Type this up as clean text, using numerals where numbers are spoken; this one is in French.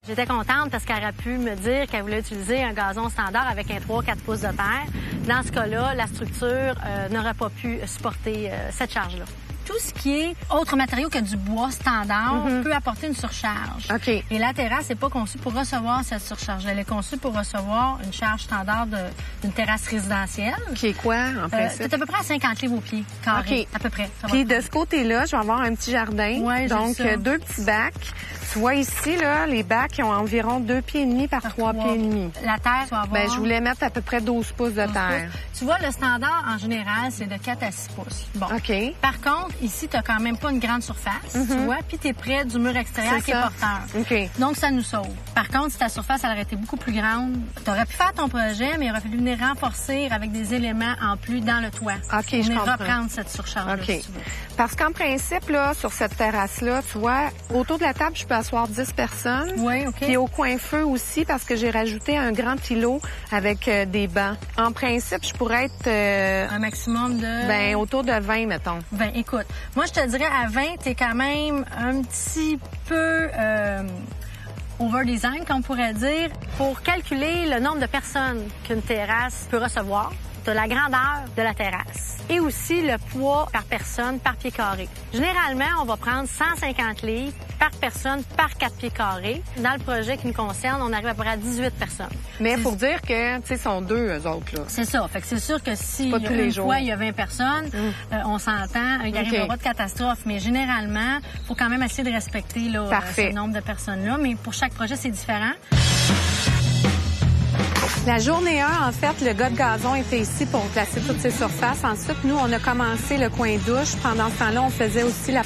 J'étais contente parce qu'elle aurait pu me dire qu'elle voulait utiliser un gazon standard avec un 3-4 pouces de terre. Dans ce cas-là, la structure n'aurait pas pu supporter cette charge-là. Tout ce qui est autre matériau que du bois standard peut apporter une surcharge. OK. Et la terrasse n'est pas conçue pour recevoir cette surcharge. Elle est conçue pour recevoir une charge standard d'une terrasse résidentielle. Qui est quoi, en principe? C'est à peu près à 50 livres au pied, carré, OK. à peu près. Puis de ce côté-là, je vais avoir un petit jardin. Ouais, donc, j'ai ça. 2 petits bacs. Tu vois ici, là, les bacs ils ont environ 2,5 pieds par 3 pieds et demi. La terre, tu vas avoir... Ben, je voulais mettre à peu près 12 pouces de 12 terre. pouces. Tu vois, le standard, en général, c'est de 4 à 6 pouces. Bon. OK. Par contre, ici, tu n'as quand même pas une grande surface, tu vois, puis tu es près du mur extérieur C'est qui ça. est porteur. OK. Donc, ça nous sauve. Par contre, si ta surface, elle aurait été beaucoup plus grande, tu aurais pu faire ton projet, mais il aurait fallu venir renforcer avec des éléments en plus dans le toit. OK, je comprends. Reprendre cette surcharge-là, OK. si tu veux. Parce qu'en principe, là, sur cette terrasse-là, tu vois, autour de la table, je peux asseoir 10 personnes. Oui, OK. Puis au coin feu aussi, parce que j'ai rajouté un grand îlot avec des bancs. En principe, je pourrais être Un maximum de... autour de 20, mettons. Ben, écoute, moi, je te dirais, à 20, t'es quand même un petit peu over-design, qu'on pourrait dire. Pour calculer le nombre de personnes qu'une terrasse peut recevoir, t'as la grandeur de la terrasse et aussi le poids par personne par pied carré. Généralement, on va prendre 150 livres par personne par 4 pieds carrés. Dans le projet qui nous concerne, on arrive à peu près à 18 personnes. Mais il faut dire que, tu sais, sont 2, eux autres, là. C'est ça. Fait que c'est sûr que si pas tous les jours. fois il y a 20 personnes, on s'entend, il n'arrivera pas de catastrophe. Mais généralement, il faut quand même essayer de respecter là, ce nombre de personnes-là. Mais pour chaque projet, c'est différent. La journée 1, en fait, le gars de gazon était ici pour placer toutes ses surfaces. Ensuite, nous, on a commencé le coin douche. Pendant ce temps-là, on faisait aussi la